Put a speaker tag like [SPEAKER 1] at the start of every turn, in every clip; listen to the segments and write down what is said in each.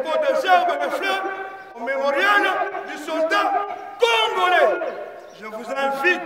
[SPEAKER 1] dépôt des herbes et de fleurs au mémorial du soldat congolais. Je vous invite.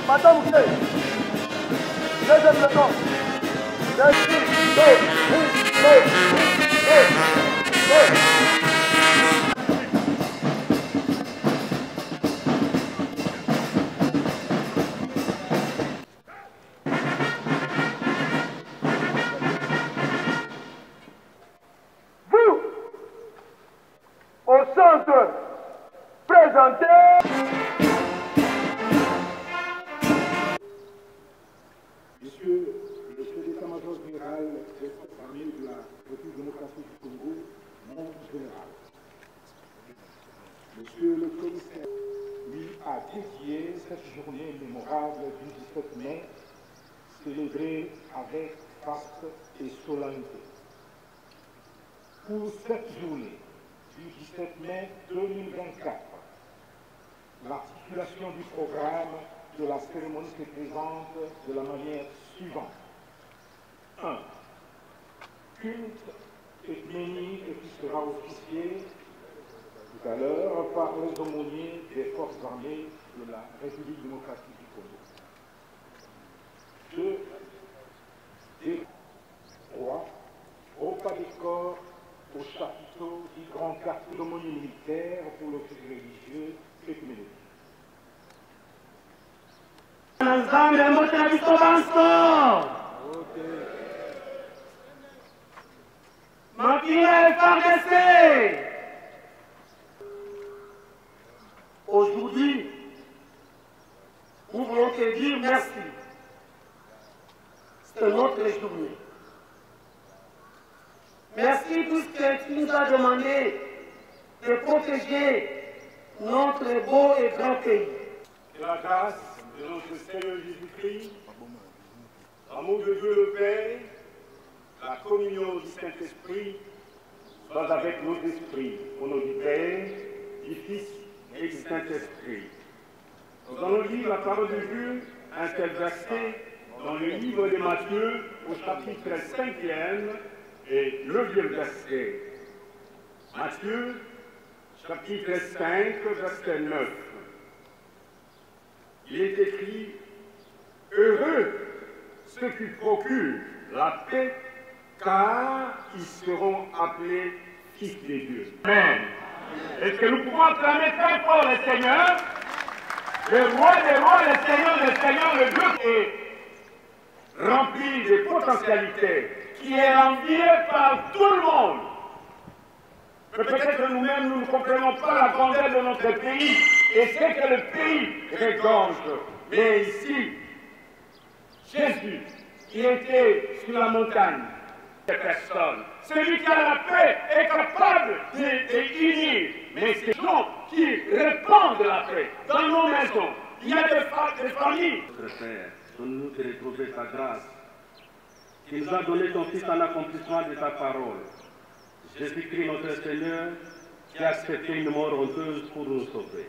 [SPEAKER 2] Madame Moussé, deuxième leçon. Vous, au centre, présentez.
[SPEAKER 3] Monsieur le chef d'état-major général des armées de la République démocratique du Congo, mon général. Monsieur le commissaire lui a dédié cette journée mémorable du 17 mai, célébrée avec faste et solennité. Pour cette journée du 17 mai 2024, l'articulation du programme de la cérémonie se présente de la manière suivante. 1. Culte œcuménique qui sera officié tout à l'heure par les aumôniers des forces armées de la République démocratique du Congo. 2. Et 3. Au pas des corps au chapiteau du grand quartier d'aumônier militaire pour l'office religieux œcuménique.
[SPEAKER 2] Aujourd'hui, nous voulons te dire merci. C'est notre journée. Merci pour ce que tu nous as demandé de protéger notre beau et grand pays.
[SPEAKER 4] Que la grâce de notre Seigneur Jésus-Christ, l'amour de Dieu le Père, la communion du Saint-Esprit soit avec nos esprits, au nom du Père, du Fils et du Saint-Esprit. Nous allons lire la parole de Dieu, un tel verset dans le livre de Matthieu, au chapitre 5e et 9e verset. Matthieu, chapitre 5, verset 9. Il est écrit « Heureux ceux qui procurent la paix, car ils seront appelés fils de Dieu. » Amen. Est-ce que nous pouvons acclamer très fort le Seigneur, le roi des rois, le Seigneur, le Dieu est rempli de potentialités, qui est envié par tout le monde. Mais peut-être nous-mêmes, nous ne comprenons pas la grandeur de notre pays et ce que le pays regorge. Mais ici, Jésus, qui était sur la montagne, ces personnes, celui qui a la paix est capable d'unir. Mais ces gens qui répandent la paix dans nos maisons, il y a des familles.
[SPEAKER 5] Notre Père, donne-nous de retrouver ta grâce, qui nous a donné ton Fils en accomplissement de ta parole. Jésus-Christ, notre Seigneur, qui a accepté une mort honteuse pour nous sauver.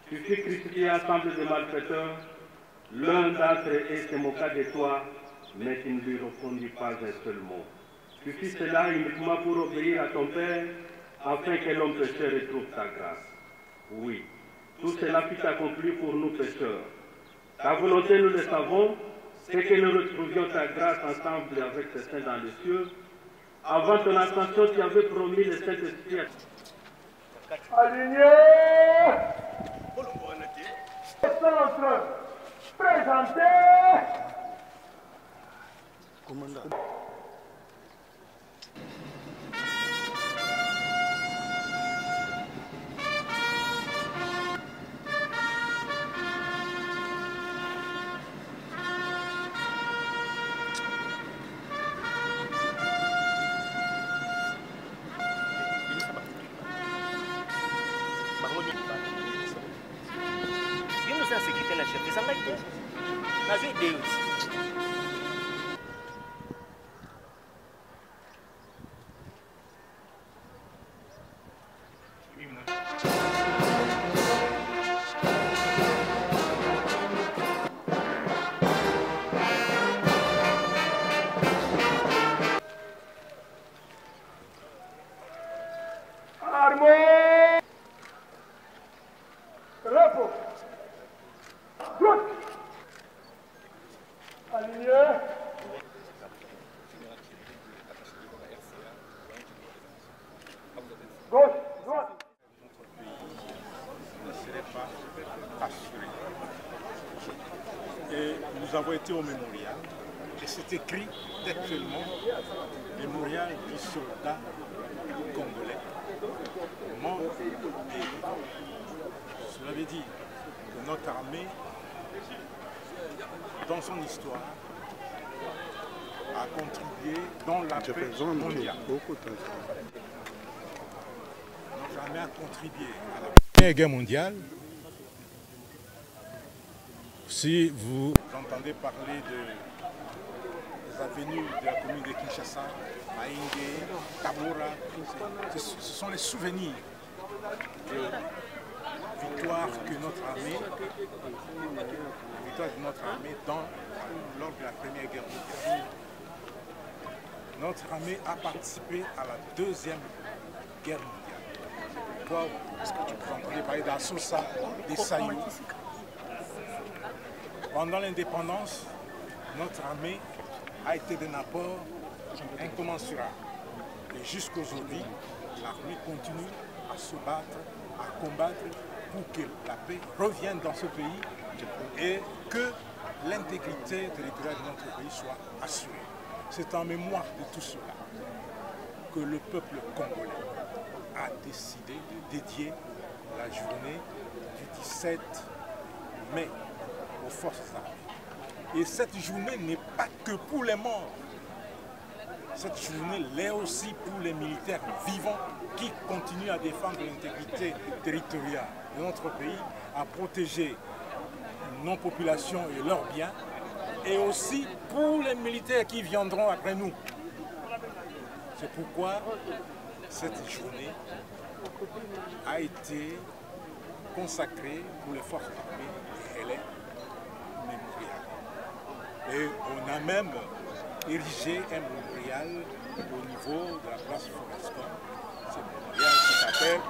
[SPEAKER 5] Tu fus crucifié ensemble des malfaiteurs, L'un d'entre eux se moqua de toi, mais tu ne lui répondis pas un seul mot. Tu fis cela uniquement pour obéir à ton Père, afin que l'homme pécheur retrouve ta grâce. Oui, tout cela fut accompli pour nous pécheurs. Ta volonté, nous le savons, c'est que nous retrouvions ta grâce ensemble avec tes saints dans les cieux. Avant ton ascension, tu avais promis le Saint-Esprit.
[SPEAKER 3] Aligné. Centre. Présenté. Armée. Repos. Droite. Aligné. Gauche, droite.
[SPEAKER 4] Ne serait pas assuré. Et nous avons été au mémorial et c'est écrit textuellement mémorial du soldat congolais mort et vivant. Cela veut dire que notre armée, dans son histoire, a contribué dans la paix mondiale. Notre armée a contribué à la Première Guerre mondiale. Si vous entendez parler des avenues de la commune de Kinshasa, Maïngue, Tabora, ce sont les souvenirs de victoire que notre armée, lors de la Première Guerre mondiale. Notre armée a participé à la Deuxième Guerre mondiale. Pourquoi est-ce que tu peux entendre parler d'Assosa, des Saïou? Pendant l'indépendance, notre armée a été d'un apport incommensurable. Et jusqu'aujourd'hui, l'armée continue à se battre, à combattre pour que la paix revienne dans ce pays et que l'intégrité territoriale de notre pays soit assurée. C'est en mémoire de tout cela que le peuple congolais a décidé de dédier la journée du 17 mai aux forces armées. Et cette journée n'est pas que pour les morts. Cette journée l'est aussi pour les militaires vivants qui continuent à défendre l'intégrité territoriale de notre pays, à protéger nos populations et leurs biens, et aussi pour les militaires qui viendront après nous. C'est pourquoi cette journée a été consacrée pour les forces armées et elle est mémoriale. Et on a même érigé un mémorial au niveau de la place Forrescon. C'est un mémorial qui s'appelle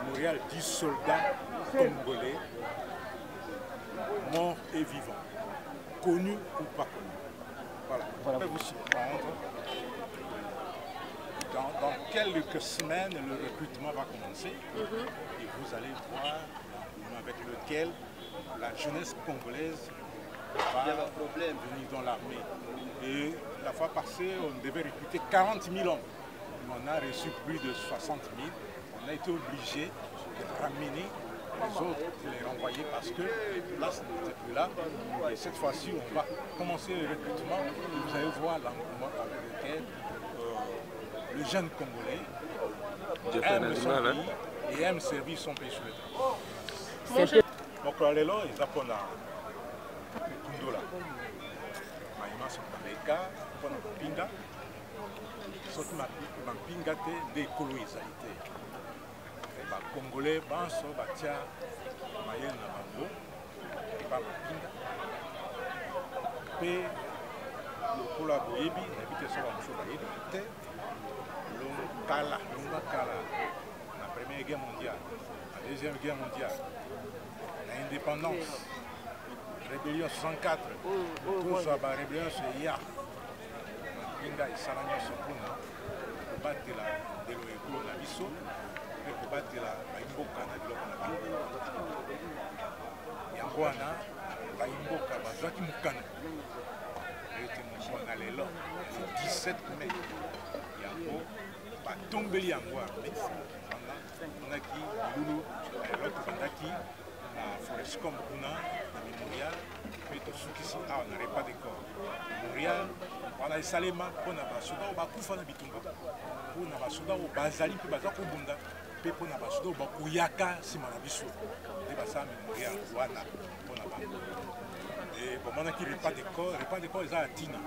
[SPEAKER 4] Mémorial du soldat congolais, mort et vivant, connu ou pas connu. Voilà. Je vais vous surprendre. Dans quelques semaines, le recrutement va commencer et vous allez voir avec lequel la jeunesse congolaise va venir dans l'armée. Et la fois passée, on devait recruter 40 000 hommes. On a reçu plus de 60 000. On a été obligé de ramener les autres, de les renvoyer parce que les places n'étaient plus là. Et cette fois-ci, on va commencer le recrutement. Et vous allez voir l'engouement avec lequel le jeune Congolais aime son pays et aime servir son pays sur le terrain. Donc, lelo, ils apprennent à Kundola. Maïma sont dans les cas, pour la pinga. Sauf que ma pinga te décolonisalité. Les Congolais, banso, batia, maïen na bango, et pas ma pinga.
[SPEAKER 6] Pe pour la boyebi, habite sur la chouvaille, Kala, la Première Guerre mondiale, la Deuxième Guerre mondiale, l'indépendance, rébellion 64, tout ça, la rébellion c'est hier. Inga Isalanya Sopuna, pour battre la Deloéco, la Bisso, et pour battre la Baimboka, la Bilokana. Yangoana, Baimboka, Bazaki Mukana. On a les lots, le 17 mai. Yango, Batombeli Yangoa, on a qui, Loulou, l'autre Bandaki, la Forescom Kuna, le mémorial, puis tout ce qui sont là, on n'aurait pas de corps. Mémorial, on a les Salema, on a Basoda, on a Koufana Bitumba, on a Basoda, on a Bazali, puis Bazako Bunda, puis on a Basoda, on a Kouyaka, Simanabiso, et Basa Mémorial, Wana, on a Bamba. Et pour moi, qui repas de corps, ils ont à Tina.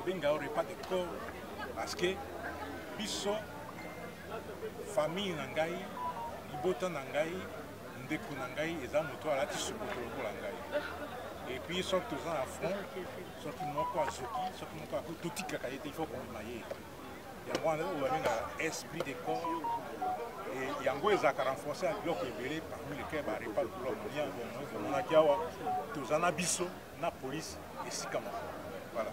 [SPEAKER 6] Il y a un repas de corps parce que biso famille nangai, libota nangai, ndeko nangai, ils ont moto à la tisse pour nangai. Et puis ils sont tous à front, ceux qui n'ont pas zoki, ceux qui n'ont pas tout petit cacaïté, il faut qu'on maille. Il y a un esprit de corps. Et Yango ils ont renforcé un bloc ébélé parmi lesquels il n'y a pas de problème. On a tous un abisso, la police et Sikama. Voilà.